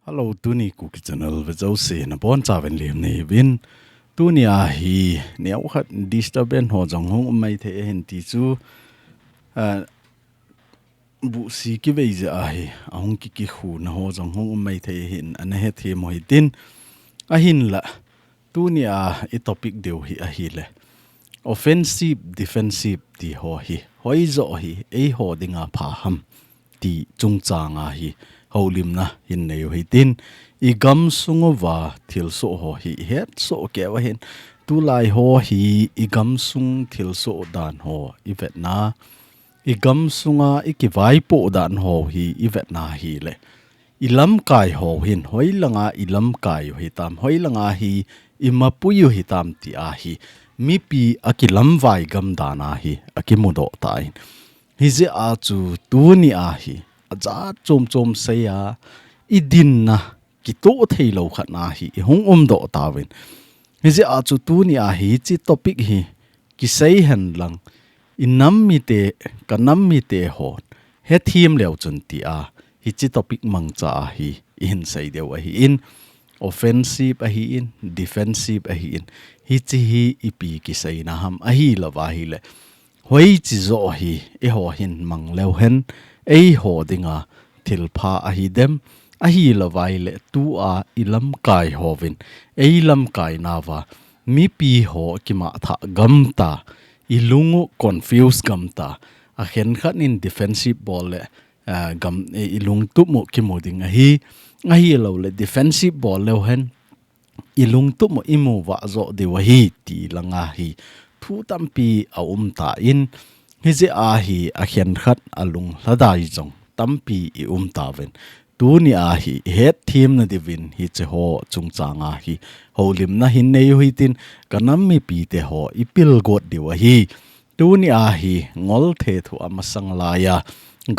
Hello, Tuni KUKI channel với jouse na bon chaven liam nei vin Tuni hi neu khat disturbance ho jong hong mai the hen ti chu bu si ki vei za hi ahong ki khu na ho jong hong mai the hin an he the moi tin a hin la Tuni i topic deu hi a hi le offensive defensive ti ho hi hoi zo hi e ho dinga pha ham ti chung changa hi holim na hin nei hi tin I gam sungova thil so ho hi het so ke wa hin tu lai ho hi I gam sung thil so dan ho I vet na I gam sunga I ki vai po dan ho hi I vet na hi le I lam kai ho hin hoi langa I lam kai hi tam hoi langa hi I mapuyu hi tam ti a hi mi pi aki lam vai gam dana hi aki mudo tai hi ze a chu tu ni a hi aza chom se ya I din na ki to thei lo khat na hi hong do tawin hi ze a chu tu ni a hi chi topic hi ki sei han lang inam mi te kanam mi te hon he thim leo chun ti a hi chi topic mang cha hi in sei deu a hi in offensive a hi in defensive a hi in hi chi hi ipi ki sei na ham a hi lawa hi le hoi chi zo hi e ho hin mang leo hen e ho dinga thil pha a hi dem a hi lawai le tu a ilam kai hovin e lam kai nawa mi pi ho ki ma tha gam ta ilungu confuse gam ta a hen khat in defensive ball le gam ilung tu mo ki mo ding a hi lo le defensive ball le hen ilung tu mo imu wa zo de wa hi ti langa hi thu tampi a ta in hi je a hi a hen khat alung hladai jong tampi I ta ven tu ni a hi het thim na divin hi che ho chung changa hi holim na hin nei hui tin kanam mi pi te ho ipil got diwa hi tu ni a hi ngol the thu amasang laya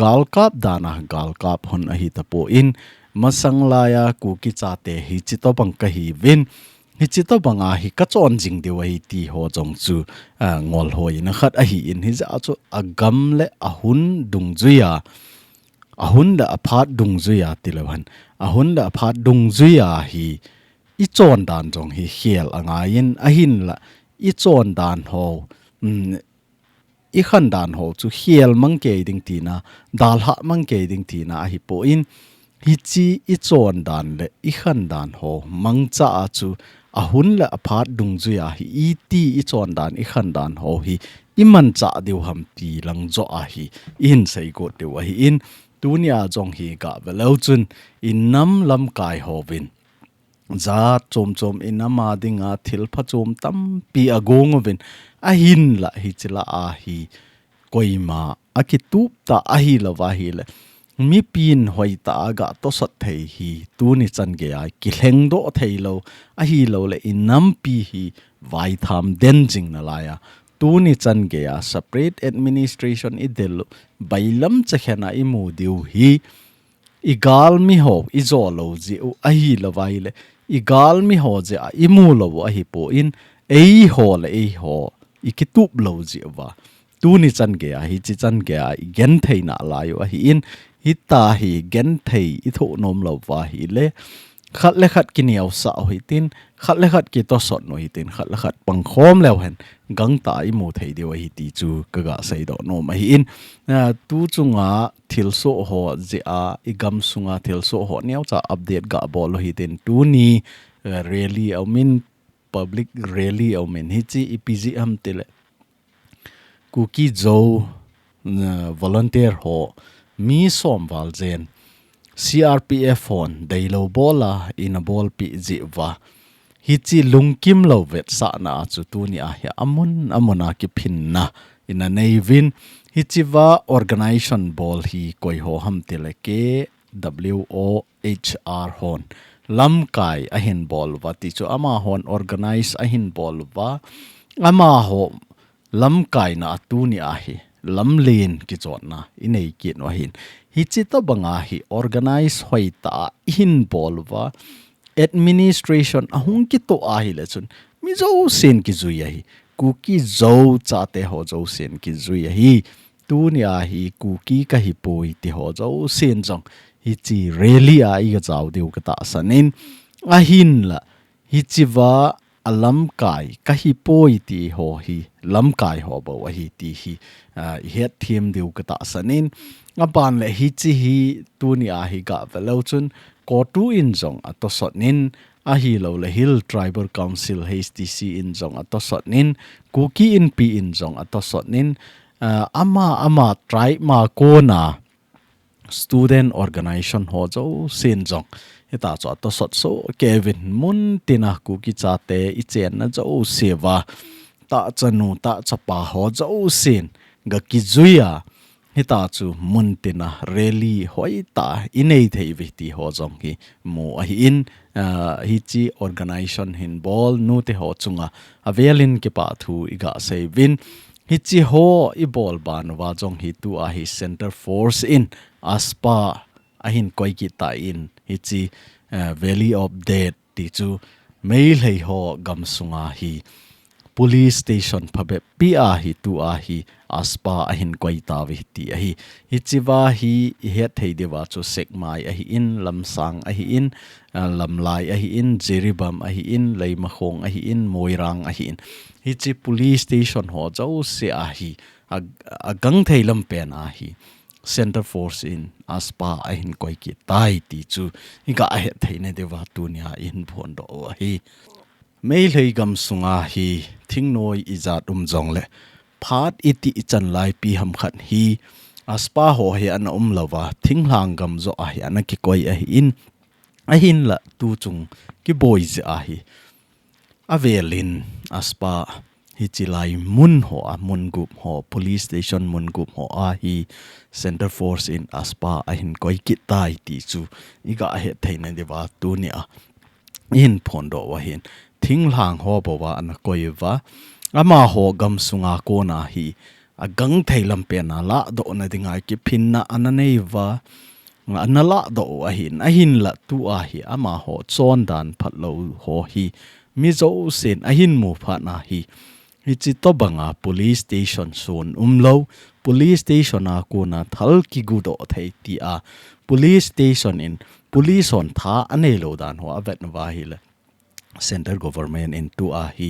gal kap dana gal kap hon a hi tapo in masang laya ku ki cha te hi chi to bang ka hi vin hi chi to banga hi ka chon jing diwa hi ti ho jong chu ngol hoi na khat a hi in hi za chu agam le ahun dung zuya ahun la aphat dung zuya tilawan ahun la aphat dung zuya hi I chon dan jong hi hiel angain ahin la I chon dan ho I khan dan ho chu hiel mang ke ding tina dal ha mang ke ding tina hi po in hi chi I chon dan le I khan dan ho mang cha chu ahun la aphat dung zuya hi I ti I chon dan I khan dan ho hi iman cha deu ham ti lang zo a hi in sei go deu a hi in tunia jong hi ga velo chun inam lam kai hovin za chom inama dinga thil pha chom tam pi agong ovin a hin la hi chila a hi koima akitup ta a hi lawa hi le mi pin hoi ta ga to sat thei hi tu ni chan ge ai ki hleng do thei lo a hi lo le inam pi hi vai tham den jing na la ya tu ni chan ge ya separate administration idel bailam chkhena imu diu hi igal mi ho izo lo ji a hi lawai le igal mi ho je a imu lo a hi po in ei ho le ei ho ikitup lo ji wa tu ni chan ge a hi chi chan ge a gen thei na la yo a hi in hi ta hi gen thei I tho nom lo wa hi le khat le khat ki niaw sa hi tin khat le khat ki to sot no hi tin khat le khat pang khom lew hen gang ta I mu thei de wa hi ti chu ka ga sei do no ma hi in tu chunga thil so ho je a I gam sunga thil so ho niaw cha update ga bol hi tin tu ni really I mean public really I mean hi chi ipg am tele KUKI zo volunteer ho mi som wal zen CRPF hon dailo bola in a bol pi jiwa hichi lungkim lo vet sa na chu tu ni a hi amona ki phin na in a nevin hichiwa organization bol hi koi ho ham tele ke WOHR hon lam kai a hin bol wa ti chu ama hon organize a hin bol wa ama ho lam kai na tu ni a hi lam len ki chon na inei ki no hin hi chi to banga hi organize hoi ta hin bol wa administration ahung ki to a hi le chun mi zo sen ki zui hi KUKI zo cha te ho zo sen ki zui hi tu ni a hi KUKI ka hi poi ti ho zo sen jong hi chi really a iga chaw deu ka ta sanin a hin la hi chi wa alam kai ka hi poi ti ho hi lam kai ho bo hi ti hi het thiam deu ka ta sanin a ban le hi chi hi tu ni a hi ga velo chun ko tu in jong a to sot nin a hi lo le hill tribal council HTC in jong a to sot nin KUKI in pi in jong a to sot nin ama try ma ko na student organization ho zo sin jong heta cho to sot so Kevin mun tina KUKI cha te I chen na zo sewa ta chanu ta chapa ho zo sin ga ki zuya heta chu mun tina rally hoi ta inei thei vi ti ho jong ki mo hi in hi chi organization hin bol nu te ho chunga avelin ke pa thu iga sei win hi chi ho I bol ban wa jong hi tu a hi center force in aspa ahin koi ki ta in hi chi valley of death ti chu mail hei ho gam sunga hi police station phabe pi a hi tu a hi aspa ahin koi ta vi ti a hi hi chi wa hi he thei de wa chu sek mai a hi in lamsang a hi in lamlai a hi in jeribam a hi in leima khong a hi in moirang a hi in hi chi police station ho zo se a hi a gang thei lam pen a hi center force in aspa ahin koi ki tai ti chu iga he theine dewa tunia in phon do hi mei lei gam sunga hi thingnoi izat jong le phat iti chan lai pi ham khat hi aspa ho he an lawa thinglang gam zo a hi an ki koi a hi in ahin la tu chung ki boys a hi avelin aspa hi chilai mun ho a mun gup ho police station mun gup ho a hi center force in aspa ahin koi ki tai ti chu iga he theina dewa tu ni a in phondo wa hin thinglang ho bo wa an koi wa ama ho gam sunga ko na hi a gang theilam pe na la do na dinga ki phin na ananei wa anala do ahin la tu a hi ama ho chon dan phat lo ho hi mi zo sen ahin mu pha na hi chi to banga police station son lo police station a ko na thal ki gu do thei ti a police station in police on tha ane lo dan ho avet na wa hi le center government in tu a hi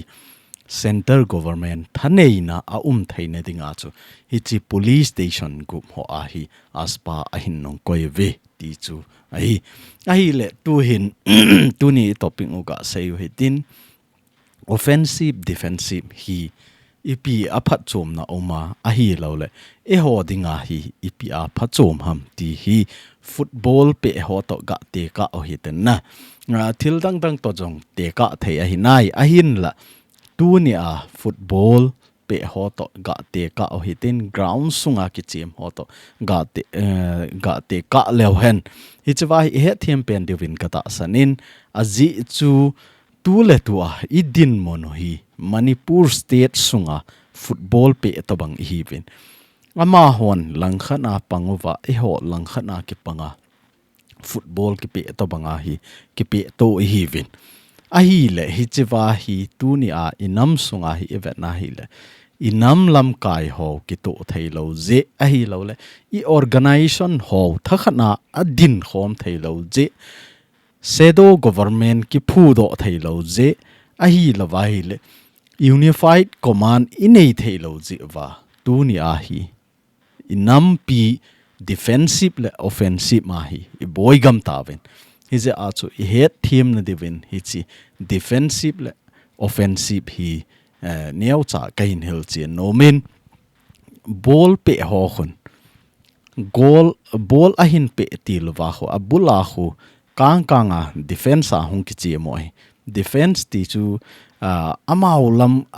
center government thanei na a theine dinga chu hi chi police station group ho a hi aspa ahin nong koi ve ti chu ai le tu hin tu ni topic uga sei hi tin offensive defensive hi ipi aphat chom na oma a hi lo le e ho dinga hi ipi a pha chom ham ti hi football pe ho to ga te ka o hi ten na thil dang dang to jong te ka thei a hi nai a hin la tu ni a football pe ho to ga te ka o hi tin ground sunga ki chem ho to ga te ka lew hen hi chwa hi he thiam pen devin ka ta sanin aji chu tu le tu a idin mono hi Manipur state sunga football pe to bang hi vin ama hon langkhana pangova e ho langkhana ki panga football ki pe to banga hi ki pe to hi vin a hi le hi chiwa hi tu ni a inam sunga hi event na hi le inam lam kai ho ki to thailo je a hi lo le I organization ho thakhana adin khom thailo je sedo government ki phu do thailo je a hi lawa hi le unified command inei thailo je wa tu ni a hi inam pi defensive le offensive ma hi I boy gam tawen hi je a chu I het team na devin hi chi defensive le offensive hi neo cha kain hel chi no min ball pe ho khun goal ball ahin pe til wa ho abula khu kanga defense a hung ki chi moi defense ti chu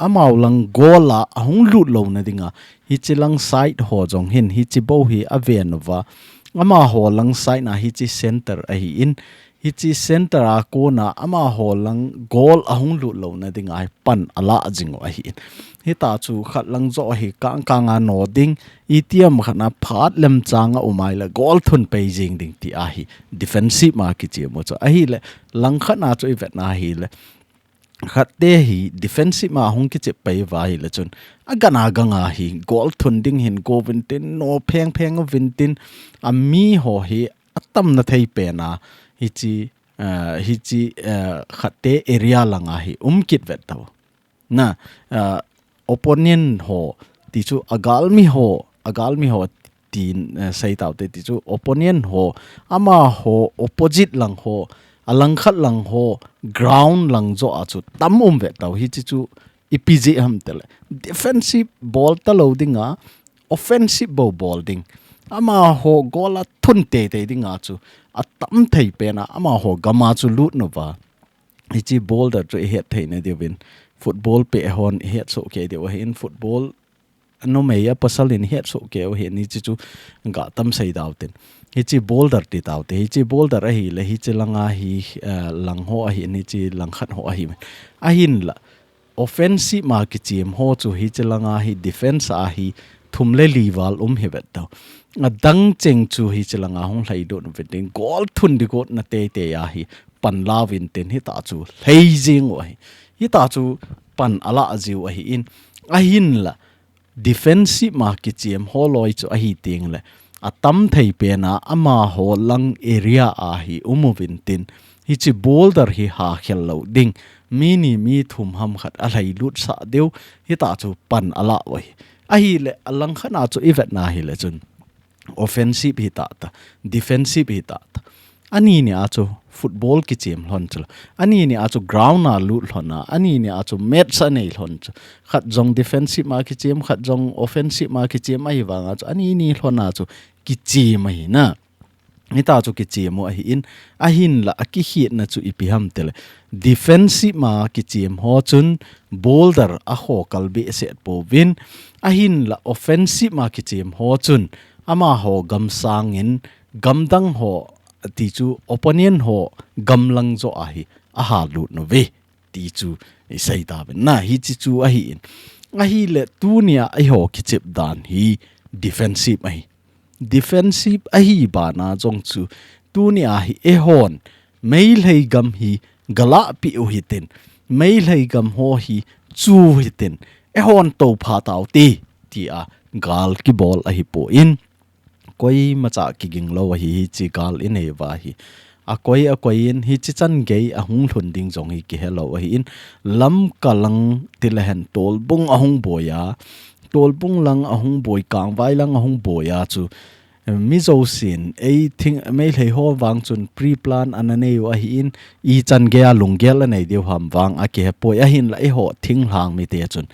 amaulang gola ahung lut lo na dinga hi chilang side ho jong hin hi chi bo hi aven wa ama ho lang side na hi chi center a hi in hi chi center a ko na ama ho lang goal ahung lut lo na dinga pan ala jingo a hi hi ta chu khat lang zo hi kanga no ding itiam khana phat lem changa umai la goal thun pe jing ding ti a hi defensive ma ki chi mo cho a hi le lang khana chu I vet na hi le khatte hi defensive ma hung ki che pe wa hi le chun agana ganga hi goal thun ding hin go vintin no pheng vintin ami ho hi atam na thei pe na hi chi khate area langa hi kit vet taw na opponent ho ti chu agalmi ho tin sei taw te ti chu opponent ho ama ho opposite lang ho alang khat lang ho ground lang zo a chu tam vet taw hi chi chu ipg ham tele defensive ball ta loading a offensive ball ding ama ho gola thun te ding a chu atam thei pe na ama ho gama chu lut no wa hi chi ball da tre het thei na de win football pe hon het so ke de wa in football no me ya pasal in het so ke wa ni chi chu ga tam sei daw ten hi chi boulder ti taw te hi chi boulder a hi le hi chi langa hi lang ho a hi ni chi lang khat ho a hi a hin la offensive ma ki chim ho chu hi chi langa hi defense a hi thumle liwal hebet taw a dang cheng chu hi chi langa hong hlai do no veting gol thun di got na te ya hi pan lawin ten hi ta chu hlei jing wa hi ta chu pan ala aziu a hi in a hin la defensive ma ki chim ho loi chu a hi ting le atam thei pe na ama ho lang area a hi umovin tin hi chi boulder hi ha khel lo ding mi thum ham khat a hlai lut sa deu hi ta chu pan ala wai a hi le alang khana chu event na hi le chun offensive hi ta defensive hi ta ani ni a chu football ki chem hlon chul ani ni a chu ground na lut hlona ani ni a chu match a nei hlon chu khat jong defensive ma ki chem khat jong offensive ma ki chem ai wanga chu ani ni hlona chu ki chem hi na ni ta chu ki chem mo hi in a hin la a ki hi na chu ipiham tele defensive ma ki chem ho chun boulder a ho kalbi set po win a hin la offensive ma ki chem ho chun ama ho gam sangin gamdang ho ti chu opponent ho gamlang zo a hi a ha lut no ve ti chu sei ta ben na hi chi chu a hi in a hi le tunia ai ho ki chip dan hi defensive defensive a hi ba na jong chu tunia hi e hon mail hei gam hi gala pi u hitin mail hei gam ho hi chu hitin e hon to pha taw ti a gal ki ball a hi po in koi macha ki ging lo hi chi gal in ei wa hi a koi in hi chi chan gei a hung thun ding jong hi ki hello hi in lam kalang tilhen tol bung a hung boya tol bung lang a hung boy kang vai lang a hung boya chu mi zo sin ei thing mai lei ho wang chun pre plan anane wa hi in I chan ge a lunggel anei deu ham wang a ke poi a hin la e ho thing hlang mi te chun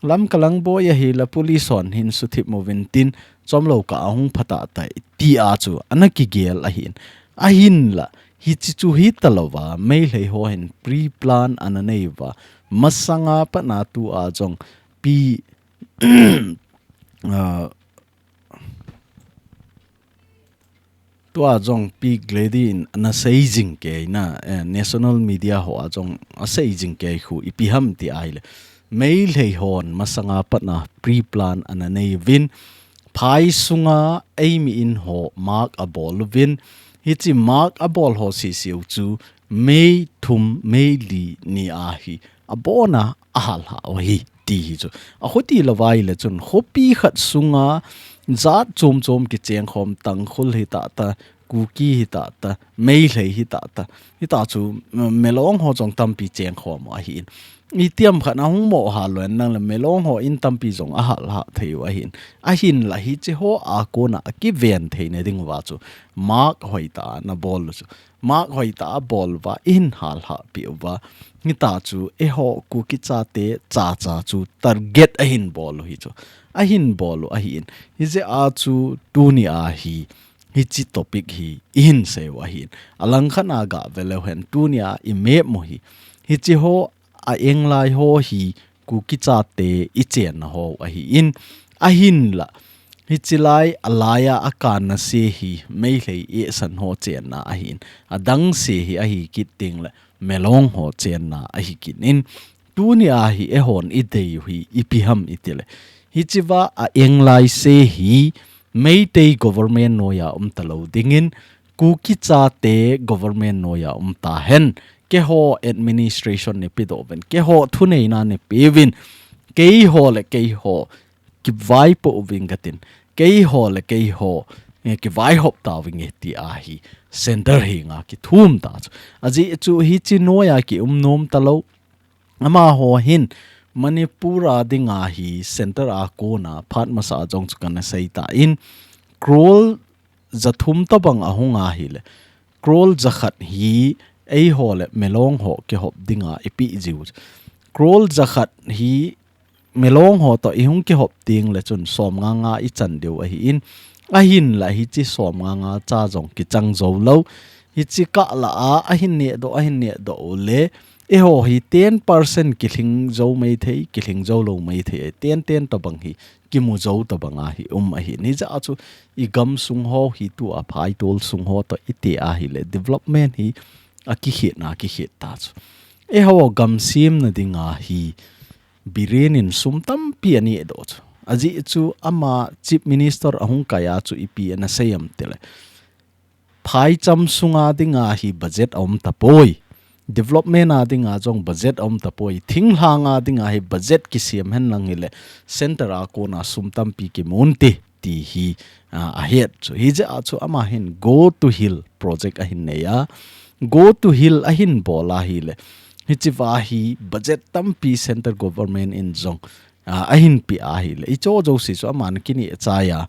lam kalang bo ya hi la police on hin su thip movin tin chomlo ka ahung phata tai ti a chu anaki gel a hin la hi chi chu hi talowa mai lei ho hin pre plan anane wa masanga pa na tu a jong pi to a jong pi gledin na seijing ke na national media ho a jong a seijing ke khu ipiham ti aile mail hei hon masanga patna pre plan ananei win phai sunga aim in ho mark a ball win hichi mark a ball ho si siu chu mei thum mei li ni a hi abona ahal ha o hi ti hi chu a hoti lawai le chun hopi khat sunga zat chom ki cheng khom tang khul hi ta KUKI hi ta mei lei hi ta chu melong ho chong tampi cheng khom a hi I tiam khana hung mo ha loan nang le melong ho in tampi jong a hal ha theu a hin la hi che ho a ko na ki ven theine ding wa chu mark hoita na ball chu mark hoita ball wa in hal ha pi wa ni ta chu e ho KUKI cha te cha chu target a hin ball hi chu a hin ball a hin hi je a chu Tuni a hi chi topic hi in se wa hin alang khana ga velo hen Tunia I me mo hi chi ho a englai ho hi KUKI cha te I chen ho a hi in a hin la hi chilai alaya akan na se hi mei lei e san ho chen na a hin adang se hi a hi kiting la melong ho chen na a hi kin in Tunia hi e hon I dei hi ipiham itile hi chiwa a englai se hi Meitei government noya talo dingin KUKI cha te government noya ta hen ke ho administration ne pidoven ke ho thunei na ne pevin ke ho ki vai po vingatin ke ho ki vai hop ta winge ti a hi center hi nga ki thum ta aji chu hi chi noya ki nom talo ama ho hin manipura dinga hi center a ko na phat masa jong chu kana sei ta in scroll zathum ta bang ahunga hi le scroll zakhat hi ei ho le melong ho ke hop dinga epi jiu scroll zakhat hi melong ho to ihung ke hop ting le chun som nga I chan deu a hi in a hin la hi chi som nga cha jong ki chang zo lo hi chi ka la a hin ne do le e ho hi 10% ki thing zo mai thei ki thing zo lo mai thei 10 to bang hi ki mu zo to banga hi a hi ni za chu I gam sung ho hi tu a phai tol sung ho to ite a hi le development hi a ki hit ta chu e ho gam sim na dinga hi birenin sumtam pi ani do chu aji chu ama chief minister ahung kaya chu ipi na sayam tele phai cham sunga dinga hi budget om tapoi development a dinga jong budget om tapoi thing hanga dinga hi budget ki siam hen lang ile center a ko na sumtam pi ki monte ti hi a het chu hi ja chu ama hin go to hill project a hin ne ya go to hill a hin bola hi le hi chi wa hi budget tam pi center government in jong a hin pi a hi le I cho jo si chu aman kini cha ya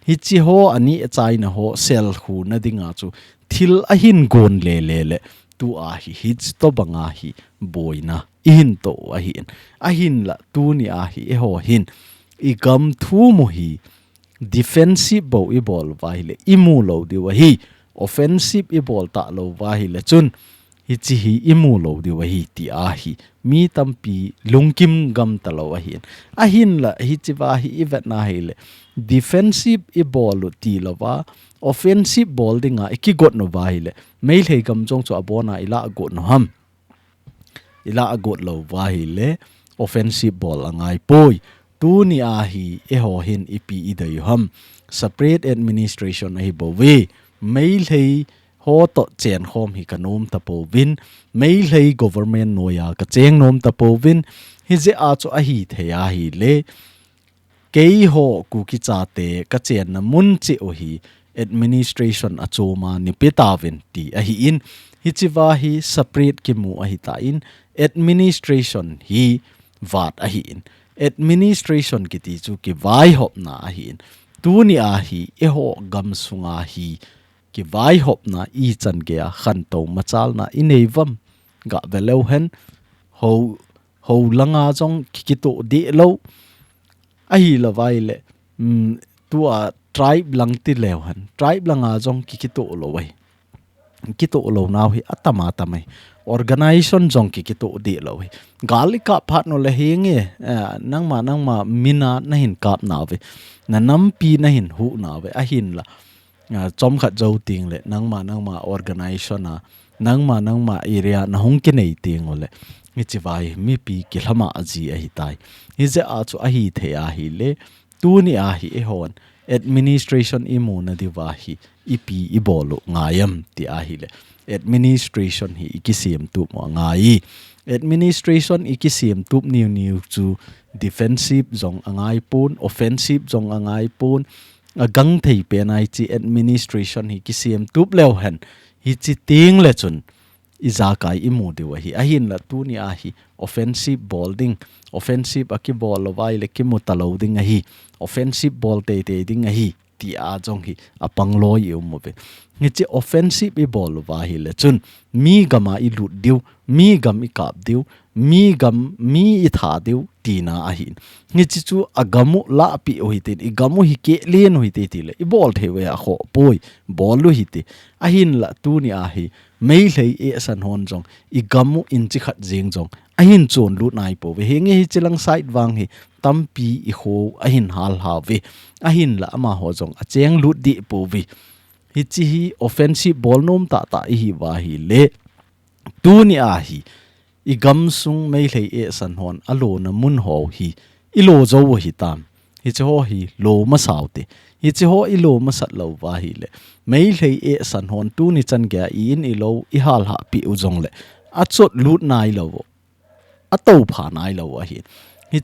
hi chi ho ani chai na ho sel hu na dinga chu thil a hin gon le tu a hi hits to banga hi boina in to a hin la tu ni a hi e ho hin I gam thu mo hi defensive bo I bol wa hi le imu lo di wa hi offensive I bol ta lo wa hi le chun hi chi hi imu lo di wa hi ti a hi mi tampi lungkim gam ta lo wa hi a hin la hi chi wa hi event na hi le defensive I bol ti lo wa offensive ball dinga iki got no wa hi le mail he gam jong chu abona ila got no ham ila got lo wa hi le offensive ball angai poi tu ni a hi e ho hin ipi I dei ham separate administration hi bo we mail he ho to chen khom hi kanom ta po win mail he government noya ka cheng nom ta po win hi je a chu a hi theya hi le kei ho KUKI cha te ka chen na mun chi o hi administration achoma ni petavin ti a hi in hi chiwa hi separate ki mu a hi ta in administration hi vat a hi in administration ki ti chu ki vai hop na a hi in tu ni a hi e ho gam sunga hi ki vai hop na I chan ge a khan to machal na ineivam ga velo hen ho langa jong ki to de lo a hi la vai le tu a tribe lang ti lew han tribe langa jong ki to lo wai ki to lo naw hi atama tamai organization jong ki to de lo hi galika phat no le henge nangma mina na hin kap na ve na nam pi na hin hu na ve a hin la chom khat zo ting le nangma organization na nangma area na hong ki nei ting ole mi chi vai mi pi ki hlama aji a hi tai hi je a chu a hi the a hi le tu ni a hi e hon administration imu na diwahi ipi ibolo ngayam ti ahile administration hi ikisem tu mo ngai administration ikisem tu new chu defensive zong angai pun offensive zong angai pun agang thei pe nai chi administration hi kisem tu lew han hi chi ting le chun iza kai imu diwahi ahin la tu ni ahi offensive bowling offensive aki ball wai le ki mutalo ding hi offensive ball te ding hi ti a jong hi apang loi mo be ni chi offensive I ball wa hi le chun mi gama I lut diu mi gam I kap diu mi I tha diu ti na a hin ni chi chu agamu la pi o hi te I gamu hi ke len hi te ti le I ball the we a kho poi ball lu hi te a hin la tu ni a hi mei lei e san hon jong I gamu in chi khat jeng jong a hin chon lut nai po we henge hi chilang side wang hi tampi I ho a hin hal ha we a hin la ama ho jong a cheng lut di po we hi chi hi offensive ball nom ta hi wa hi le tu ni a hi I gam sung mei lei e san hon alo na mun ho hi I lo zo hi tam hi chi ho hi lo ma sau te hi chi ho I lo ma sat lo wa hi le mei lei e san hon tu ni chan ga I in I lo I hal ha pi u jong le a chot lut nai lo a to pha nai lo wa hi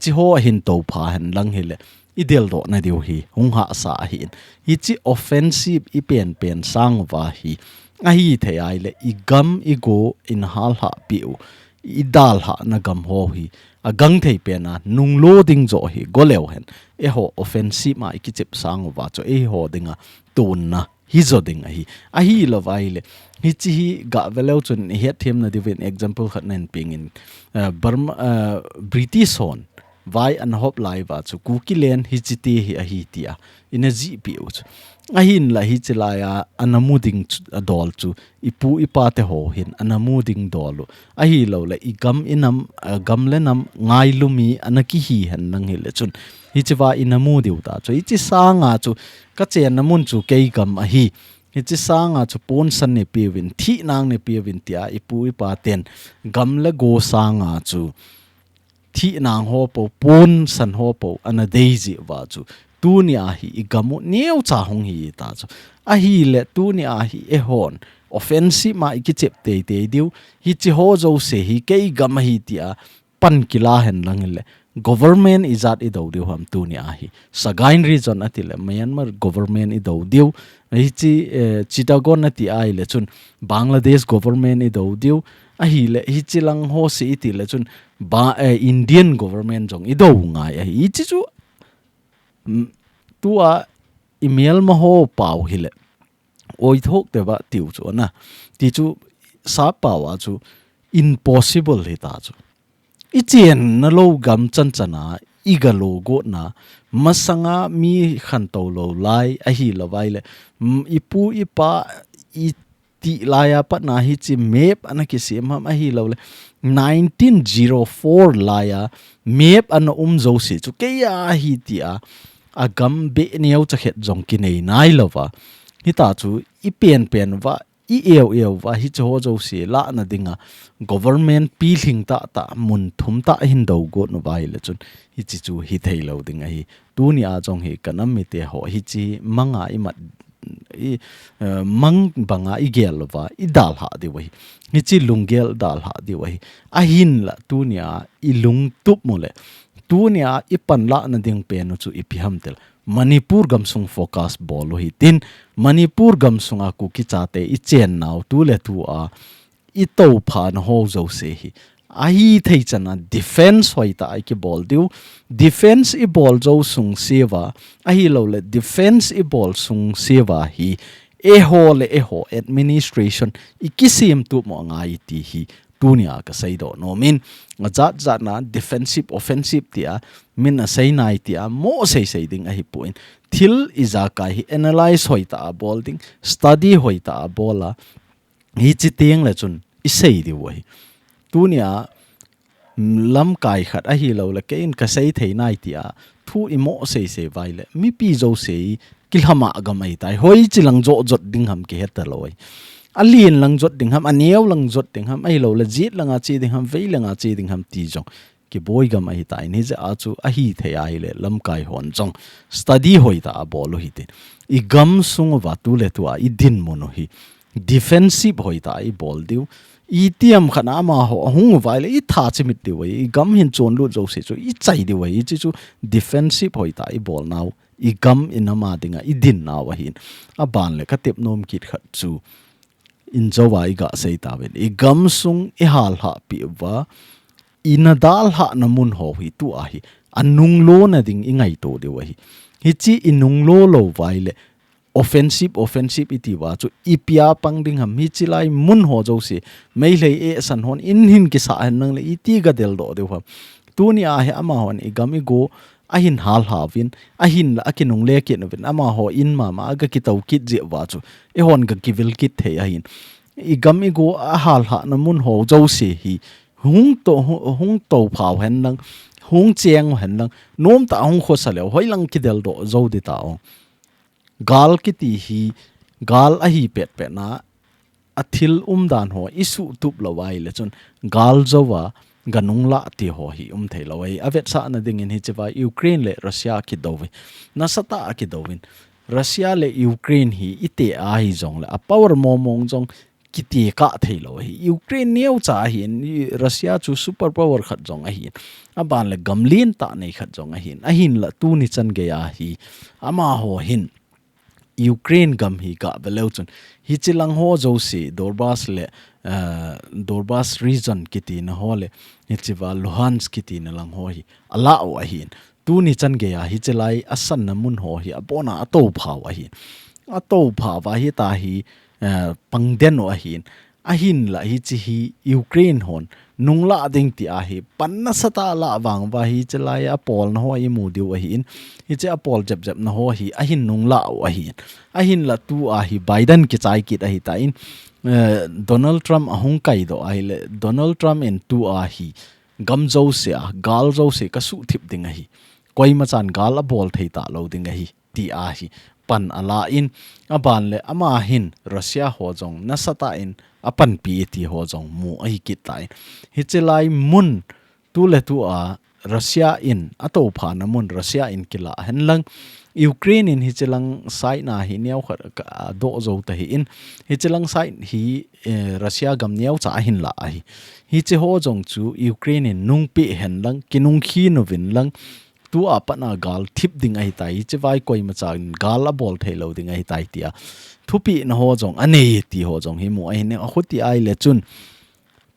chi ho hin to pha han lang hi le idel do na diu hi hung ha sa hin hi chi offensive i pen sang wa hi a hi the ai le i gam i go in hal ha piu i dal ha na gam ho hi a gang thei pe na nung lo ding zo hi go leo hen e ho offensive ma i ki chep sang wa cho e ho dinga tun na hi zo ding a hi lo vai le hi chi hi ga veleu chun he them na divin example khat nen ping in Burma British hon vai an hop lai wa chu KUKI len hi chi te hi a hi tia in a ji pi u a hin la hi chi la ya anamuding dol chu ipu ipa te ho hin anamuding dolu a hi lo le i gam inam gam lenam ngai lumi anaki hi han nang hi le chun hi chi wa inamu diu ta chu hi chi sa nga chu ka chen namun chu kei gam a hi hi chi sa nga chu pon san ne pi win thi nang ne pi win tia ipu ipa ten gam le go sa nga chu thi nang ho po pon san ho po ana deiji wa chu tu ni a hi i gamu neu cha hong hi ta chu a hi le tu ni a hi e hon offensive ma iki chep te diu hi chi ho zo se hi kei gam hi tia pan kila hen lang le government izat i do diu ham tu ni a hi sagain region atile Myanmar government i do diu hi chi Chittagong ati ai le chun Bangladesh government i do diu a hi le hi chi lang ho se iti le chun Indian government jong i do ngai a hi chi chu tua email ma ho pau hi le oi thok te ba tiu chu na ti chu sa pawa chu impossible hi ta chu i chen na lo gam chan chana i ga lo go na masanga mi khan to lo lai a hi lo vai le ipu ipa i ti laya pa na hi chi map ana kisem ham a hi lo le 1904 laya map an zo si chu ke ya hi ti a gam be neu cha het jong ki nei nai lova hi ta chu i pen wa i eu wa hi cho zo si la na dinga government pi hling ta mun thum ta hin do go no vai le chun hi chi chu hi thei lo dinga hi tu ni a jong hi kanam mi te ho hi chi manga i mat mang banga i gel wa i dal ha di wai hi chi lungel dal ha di wai a hin la tu ni a i lung tup mo le tu ni a i pan la na ding pe no chu i pi ham tel Manipur gamsung focus bolo hi tin Manipur gamsung a KUKI cha te i chen naw tu le tu a i to pha na ho zo se hi a hi thei chana defense hoi ta ai ki bol diu defense i bol zo sung sewa a hi lo le defense i bol sung sewa hi e ho administration i kisem tu mo ngai ti hi tunia ka sai do no min zat na defensive offensive tia min a sai nai tia mo sei ding a hi point thil iza ka hi analyze hoita bolding study hoita bola hi chi teng le chun i sei di wai tunia lam kai khat a hi lo la ke in ka sei thei nai tia thu i mo sei vai le mi pi zo sei kilhama ga mai tai hoi chilang zo jot ding ham ke heta loi alien lang jot ding ham aneu lang jot ding ham ai lo la jit langa chi ding ham vei langa chi ding ham ti jong ki boy ga mai tai ni ja achu a hi the ai le lam kai hon jong study hoi ta bolo hi te I gam sung wa tu le tu a I din mono hi defensive hoi ta I bol diu I tiam khana ma ho hung vai le I tha chimit diu I gam hin chon lu jo se chu I chai diu I chi chu defensive hoi ta I bol now I gam inama dinga I din na wa hin a ban le ka tep nom kit khat chu in zowa I ga sei ta wen I gam sung I hal ha pi wa ina dal ha na mun ho hi tu a hi anung lo na ding ingai to de wa hi chi inung lo vai le offensive iti wa chu ipia pang ding ham hi chi lai mun ho jo se mei lei e san hon in hin ki sa an nang le iti ga del do de wa tu ni a he ama hon I gam I go a hin hal ha win a hin la akinung le ke no win ama ho in ma ga ki tau kit je wa chu e hon ga ki vil kit the a hin I gam I go a hal ha na mun ho jo se hi hung to phao hen lang hung cheng hen lang nom ta hung kho sa le hoi lang ki del do zo de ta ong gal ki ti hi gal a hi pet na athil dan ho isu tup lo wai le chun gal zowa ganung la ti ho hi thei lo wai avet sa na ding in hi chewa Ukraine le Russia ki dowi na sata ki dowin Russia le Ukraine hi ite a hi jong le a power momong jong kiti ka thailo hi Ukraine neu cha hin Russia chu super power khat jong a hin aban le gamlin ta nei khat jong a hin la tu ni chan ge ya hi ama ho hin Ukraine gam hi ka beleuchun hi chilang ho jouse Donbas le Donbas region kiti na hole hi chiwa Luhansk kiti na lang ho hi ala o a hin tu ni chan ge ya hi chilai asan na mun ho hi apona ato phaw a hin ato phawa hi ta hi pangden o a hin la hi chi hi Ukraine hon nungla ding ti a hi panna sata la wang wa hi chilai apol na ho i mu diu a hin hi che apol jab jab na ho hi a hin nungla o a hin la tu a hi Biden ki chai kit a hi ta in Donald Trump ahung kai do ai le Donald Trump en tu a hi gam zo se a gal zo se ka su thip ding a hi koi ma chan gal a bol thei ta lo ding a hi ti a hi pan ala in aban le ama hin Russia ho jong na sata in apan pi ti ho jong mu ai kit tai hi chelai mun tu le tu a Russia in ato pha na mun Russia in kila hen lang Ukraine in hi chelang sai na hi neu khat do zo ta hi in hi chelang sai hi Russia gam neu cha hin la hi che ho jong chu Ukraine in nung pi hen lang kinung khi no vin lang tu apana gal thip ding ai tai che vai koi ma chan gal a bol thelo ding ai tai tia thupi na ho jong ane ti ho jong hi mu ai ne a khuti ai le chun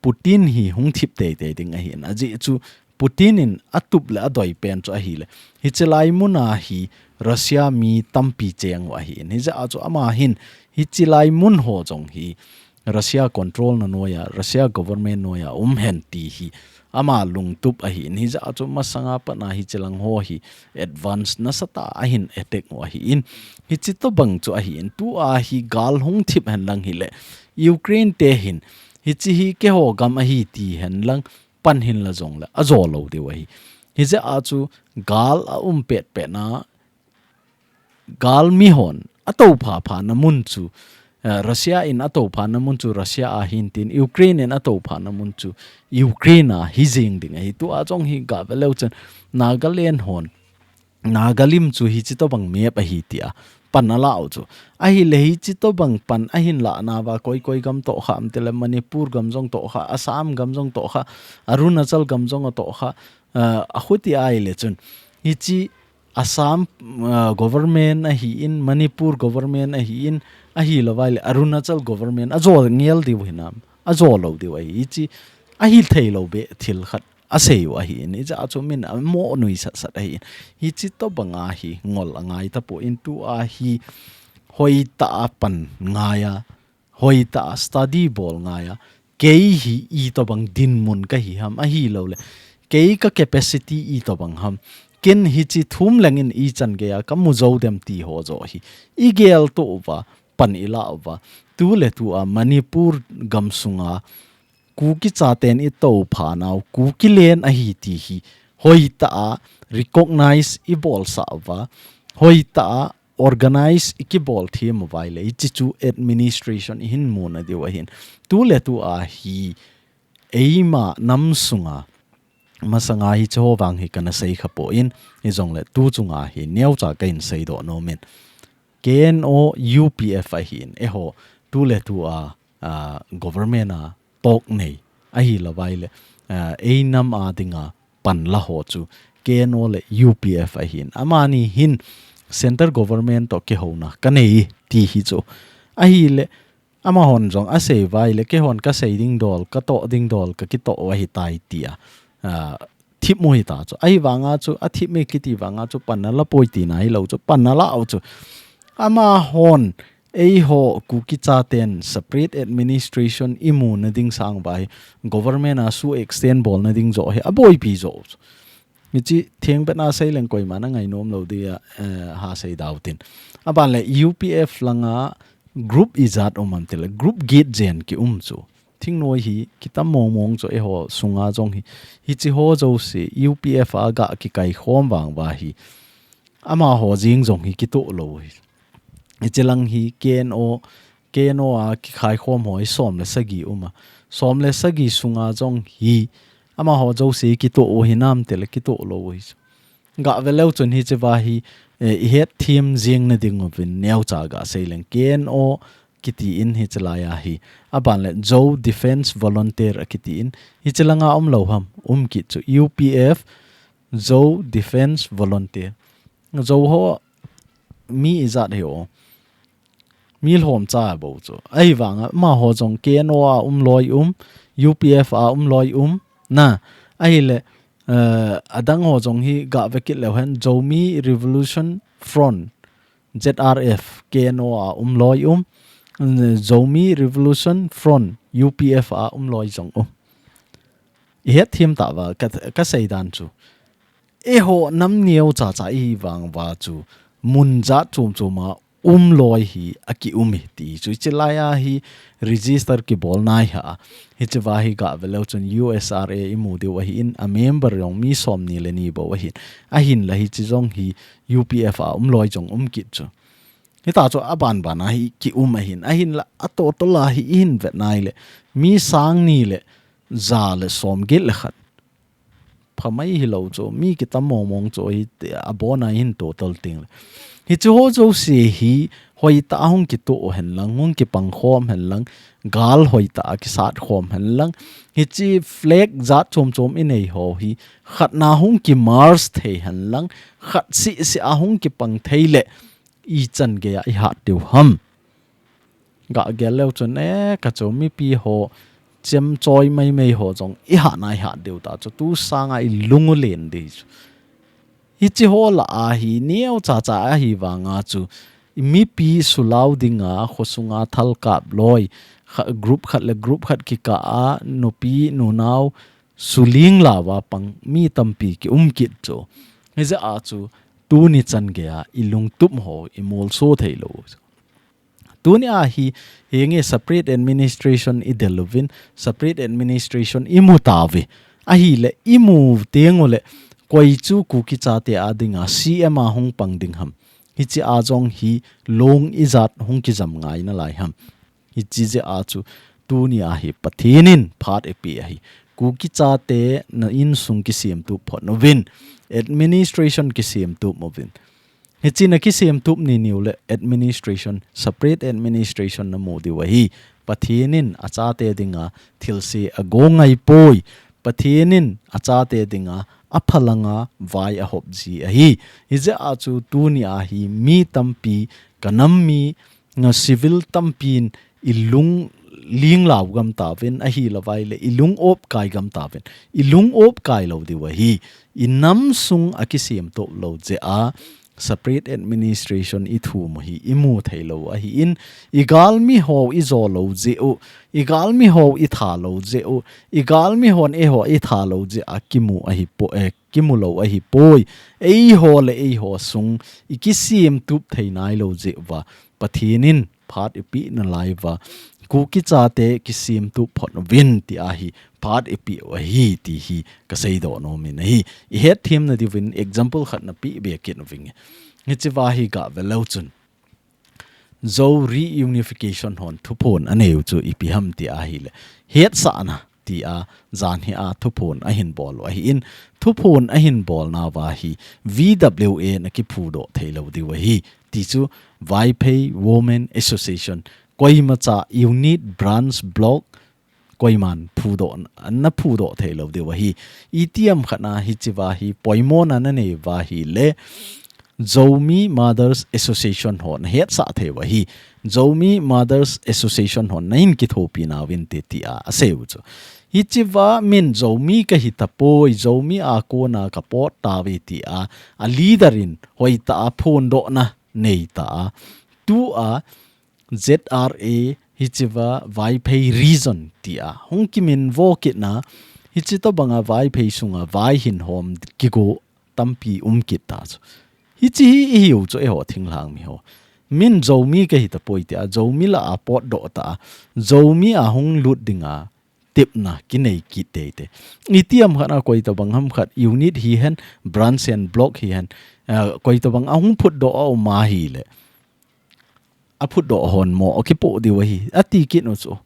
Putin hi hung thip te te ding ai na ji chu Putin in atup le adoi pen chu a hi le hi chelai muna hi Russia mi tampi cheng wa hi ni ja chu ama hin hi chilai mun ho jong hi Russia control na noya Russia government noya hen ti hi ama lungtup a hi ni ja chu masanga pa na hi chelang ho hi advance na sata a hin attack wa hi in hi chi to bang chu a hi in tu a hi gal hung thip han lang hi le Ukraine te hin hi chi hi ke ho gam a hi ti han lang pan hin la jong la azo lo de wa hi ja a chu gal a pet pe na gal mi hon ato pha na mun chu Russia in ato pha na mun chu Russia a hin tin Ukraine in ato pha na mun chu Ukraine a hi jing ding hi tu a jong hi ga velo chen Nagaland hon Nagalim chu hi chi to bang me pa hi tia pan ala au chu a hi le hi chi to bang pan a hin la na wa koi gam to kha am tele Manipur gam jong to kha Assam gam jong to kha Arunachal gam jong to kha a khuti ai le chun hi chi Assam government a hi in Manipur government a hi in a hi lawai le Arunachal government a zo ngel di hinam a zo lo di wa hi chi a hi thei lo be thil khat a sei wa hi ni ja chu min a mo nui sa sa hi chi to banga hi ngol angai ta po in tu a hi hoita pan ngaya hoita study bol ngaya kei hi I to bang din mun ka hi ham a hi lo le kei ka capacity I to bang ham ken hi chi thum langin I chan ge ya kamu zo dem ti ho zo hi I gel to wa pan ila wa tu le tu a Manipur gam sunga KUKI chaten I to pha naw KUKI len a hi ti hi hoita recognize I bol sa wa hoita organize I bol thi mobile I chi chu administration hin mo na de wa hin tu le tu a hi eima nam sunga masanga hi cho wang hi kana sei khapo in I jong le tu chunga hi neu cha kain sei do no men ken o UPF a hin e ho tu le tu a government a tok nei a hi lawai le inam a dinga pan la ho chu ken o le UPF a hin amani hin center government to ke hona kanei ti hi chu a hi le ama hon jong a sei vai le ke hon ka sei ding dol ka to ding dol ka ki to wa hi tai tia thip moi ta chu ai wanga chu a thip me kiti wanga chu panala poi ti nai lo chu panala au chu ama hon ei ho KUKI chaten separate administration imu na ding sang bai government a su extend bol na ding zo he aboi pi zo mi chi theng ba na sei leng koi ma na ngai nom lo dia ha sei dautin aban le UPF langa group izat omam tele group gate jen ki chu thing noi hi kitam mong cho e ho sunga jong hi chi ho zo se UPF aga ki kai khom wang wa hi ama ho jing jong hi ki to lo hi ichilang hi keno a ki khai khom hoi som le sagi som le sagi sunga jong hi ama ho zo se ki to o hinam tel ki to lo hi ga veleu chun hi che wa hi het thim jing na ding ovin neu cha ga seileng kiti in hi chalaya hi aban le jo defense volunteer kiti in hi chalanga lo ham ki chu UPF jo defense volunteer jo ho mi izat he o mil hom cha bo chu ai wanga ma ho jong KNO a loi UPF a loi na ai le adang ho jong hi ga vekit le han Zomi Revolution Front ZRF KNO a loi Zomi Revolution Front UPF a loi jong i het thim ta wa ka sei dan chu e ho nam nieu cha cha i wang wa chu mun za chum chuma loi hi aki hi ti chu chilaya hi register ki bol nai ha hi chwa hi ga velo chun USRA imu de wa hi in a member yong mi som ni le ni bo wa hi a hin la hi chi jong hi UPF a loi jong ki chu hi ta chu aban ban hi ki a hin la ato to la hi in vet nai le mi sang ni le za le som gel le khat phamai hi lo chu mi ki tam mong chu hi abona hin total ting hi chu ho zo se hi hoi ta hong ki to hen lang hong ki pang khom hen lang gal hoi ta ki sat khom hen lang hi chi flag zat chom in ei ho hi khat na hong ki mars the hen lang khat si a hong ki pang theile i chan ge ya i ha teu ham ga gel leu chun ka chu mi pi ho chem choi mai ho jong i ha nai ha deu ta chu tu sanga i lungu len de hi chi ho la a hi neo cha a hi wanga chu mi pi sulau dinga khosunga thal kap loi group khat ki ka a no pi no naw suling lawa pang mi tampi ki kit cho he za a chu tu ni chan ge a ilung tup ho imol so thailo Tuni a hi henge separate administration i delovin separate administration imutavi a hi le imu tengole koi chu KUKI cha te adinga CM a hong pang ding ham hi chi a jong hi long izat hong ki jam ngai na lai ham hi chi je a chu Tuni a hi pathinin phat epi a hi KUKI cha te na in sung ki sim tu phot no win administration ki sim tu mo win hi chi na ki sim tu ni niule administration separate administration na mo di wa hi pathinin a cha te dinga thilse agongai poi pathinin a cha te dinga aphalanga vai a hop ji a hi ize a chu Tuni a hi mi tampi kanam mi nga civil tampin ilung ling law gam ta ven a hi lawai le ilung op kai gam ta ven ilung op kai lo di wa hi inam sung akisem to lo je a separate administration i thu mo hi imu thailo a hi in igal mi ho i zo lo je o igal mi ho i tha lo je o igal mi hon e ho i tha lo je a kimu a hi po kimu lo a hi poi ei ho le ei ho sung ikisim tup theinai lo je wa pathinin phat ipi na laiwa KUKI cha te kisim tu phot win ti a hi phat epi wa hi ti hi ka sei do no min hi I het thim na di win example khat na pi be kin wing ni chi wa hi ga velo chun zo reunification hon thupon aneu chu ipi ham ti a hi le het sa na ti a zan hi a thupon a hin bol wa hi in thupon a hin bol na wa hi VWA na ki phu do theilo di wa hi ti chu vai pay women association koi macha unit branch block koi man phudo na phudo thelo de wa hi ETM khana hi chiwa hi poimon an ne wa hi le Zomi Mothers Association hon het sa the wa hi Zomi Mothers Association hon nain ki thopi na win te ti a aseu chu hi chiwa min Zomi ka hi tapoi Zomi a ko na ka pot ta we ti a leaderin hoi ta phon do na nei ta tu a ZRA hichiwa vai pay reason tia hongkimin vokit na hichito banga vai pay sunga vai hin hom kigo tampi umkit ta hichi hi hiu cho e ho thinglang mi ho min zomi ka hita poitia zomi la apot do ta zomi a hong lut dinga tip na kinai ki te te itiam khana koi to bang ham khat unit hi hen branch and block hi hen koi to bang a hong phut do o ma hi le a phut do hon mo okipo di wa hi ati ki no chu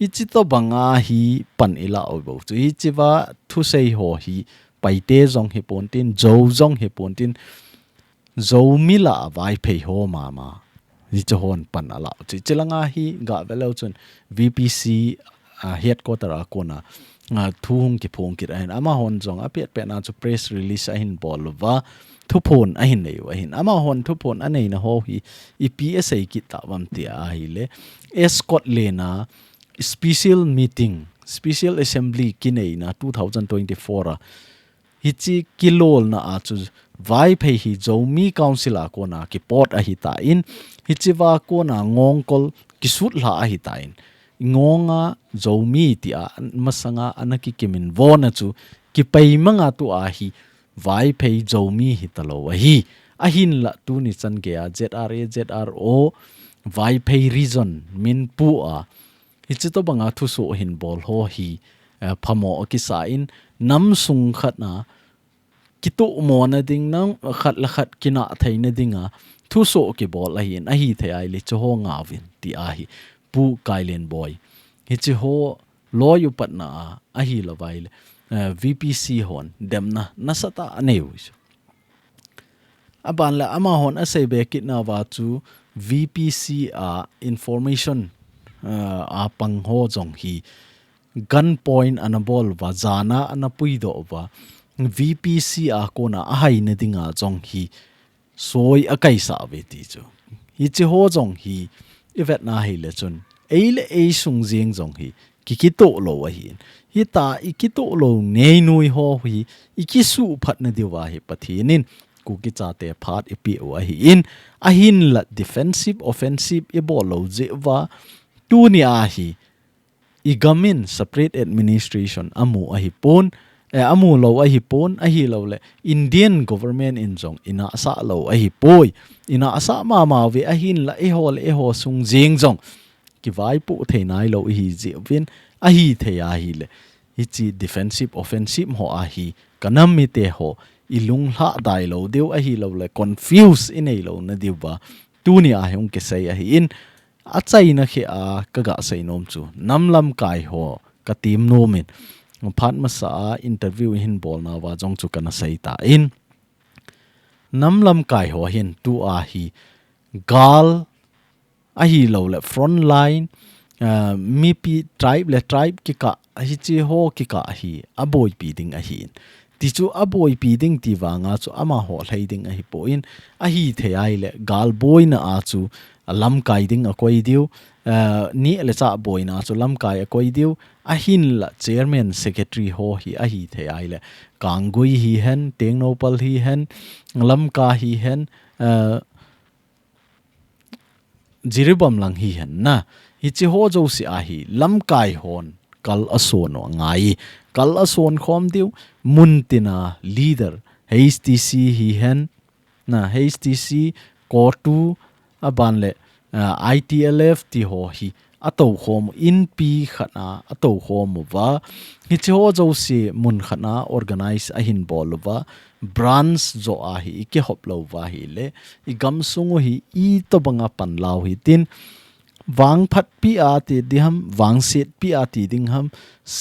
ichito banga hi pan ila o bo chu ichiwa thusei ho hi paite jong hi pontin zo jong hi pontin zo mila vai phe ho mama hi cho hon pan ala chi chilanga hi ga velo chun VPC headquarter a kona thu hung ki phong ki rain ama hon jong a pet na chu press release a hin bol wa thu phon a hin nei wa hin ama hon thu phon anei na ho hi EPSA ki ta wam ti a hi le escort le na special meeting special assembly ki nei na 2024 hi chi kilol na a chu vai phei hi zomi council a kona ki port a hi ta in hi chi wa kona ngong kol ki sut la a hi ta in ngonga zomi ti a masanga anaki kimin wona chu ki peimanga tu a hi vai phei zomi hi talo hi a hin la tu ni chan ge a ZRO vai phei region min pu a hi chi to banga thu so hin bol ho hi phamo ki sa in nam sung khat na kitu mo na ding nang khat la khat kina thaina dinga thu so ki bol a hin a hi the ai le cho ho nga win ti a hi pu kailen boy hi chi ho lo yu pat na a hi lo vai le VPC hon dem na nasata aneu aban la ama hon a sei be kit na wa chu VPC information a pang ho jong hi gun point anabol wa jana anapui do wa VPC a kona a hai na dinga jong hi soi a kai sa ve ti chu hi chi ho jong hi ivet na hi le chun eile e sung jeng jong hi ki to lo wa hi ta ki to lo nei nui ho hi ki su phat na diwa hi pathinin KUKI cha te phat ipi wa hi in a hin la defensive offensive e bo lo je wa tu ni a hi igamin separate administration amu a hi pon amu lo a hi pon a hi lo le Indian government in jong ina sa lo a hi poi ina sa ma ve a hin la e ho sung jeng jong ki vai pu the nai lo hi je vin a hi the ya hi le hi chi defensive offensive ho a hi kanam mi te ho ilung hla dai lo deu a hi lo le confuse in ei lo na diu ba tu ni a hong ke sei a hi in a chai na khe a ka ga sei nom chu namlam kai ho ka tim no min phat ma sa interview hin bol na wa jong chu kana sei ta in namlam kai ho hin tu a hi gal a hi lo le front line mi pi tribe ki ka hi chi ho ki ka hi a boy pi ding a hi ti chu a boy pi ding ti wanga chu ama ho hlei ding a hi po in a hi the ai le gal boy na a chu lam kai ding a koi diu ni le cha boy na chu lam kai a koi diu a hin la chairman secretary ho hi a hi the ai le kangui hi hen tengnopal hi hen lam ka hi hen jiribam lang hi hen na hi chi ho jo si a hi lam kai hon kal ason no ngai kal ason khom diu muntina leader HTC hi hen na HTC ko2 aban le ITLF ti ho hi ato khom in pi khana ato khom wa hi chi ho jo si mun khana organize a hin bol wa branch zo a hi ki hop lo wa hi le I gam sungu hi I to banga pan law hi tin wang phat pi a ti diham wang set pi a ti ding ham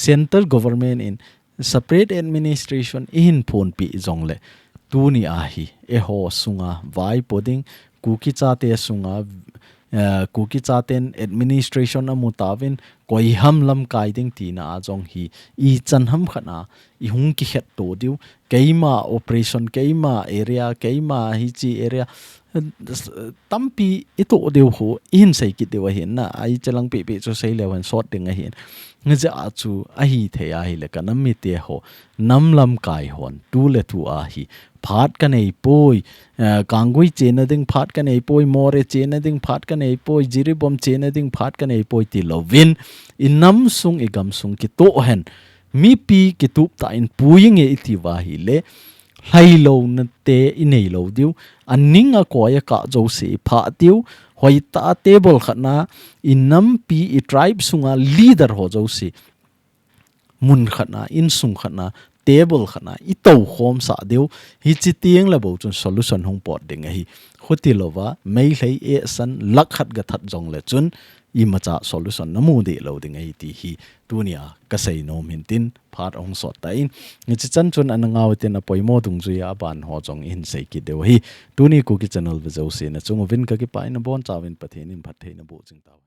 central government in separate administration in phone pi jong le tu ni a hi e ho sunga vai poding KUKI cha te sunga KUKI cha ten administration amutawin koi ham lam kai ding ti na jong hi I chan ham khana I hung ki het to diu keima operation keima area keima hi chi area tampi ito deu ho in sei ki deu hin na ai chalang pe cho sei lewan short ding a hin nge a chu a hi the a hi le kanam mi te ho nam lam kai hon tu le tu a hi phat ka nei poi kangui chena ding phat ka nei poi more chena ding phat ka nei poi jiribom chena ding phat ka nei poi ti lovin inam sung igam sung ki to hen mi pi ki tup ta in puing e ti wa hi le hai lo na te inei lo diu aning a ko ya ka jo se pha tiu hoi ta table khana inam pi I tribe sunga leader ho jo se mun khana in sung khana table khana I to khom sa deu hi chi tieng la bo chun solution hong pot ding hi khoti lova mai hlei e san lak khat ga that jong le chun imacha solution namu de lo ding ai ti hi tunia ka sei no min tin phat ong sot ta in ni chi chan chun an ngaw tin a poimo dung zu ya ban ho chong in sei ki deu hi tuni KUKI channel ve zo se na chung vin ka ki pa in bon chawin pathin in phathei na bo ching taw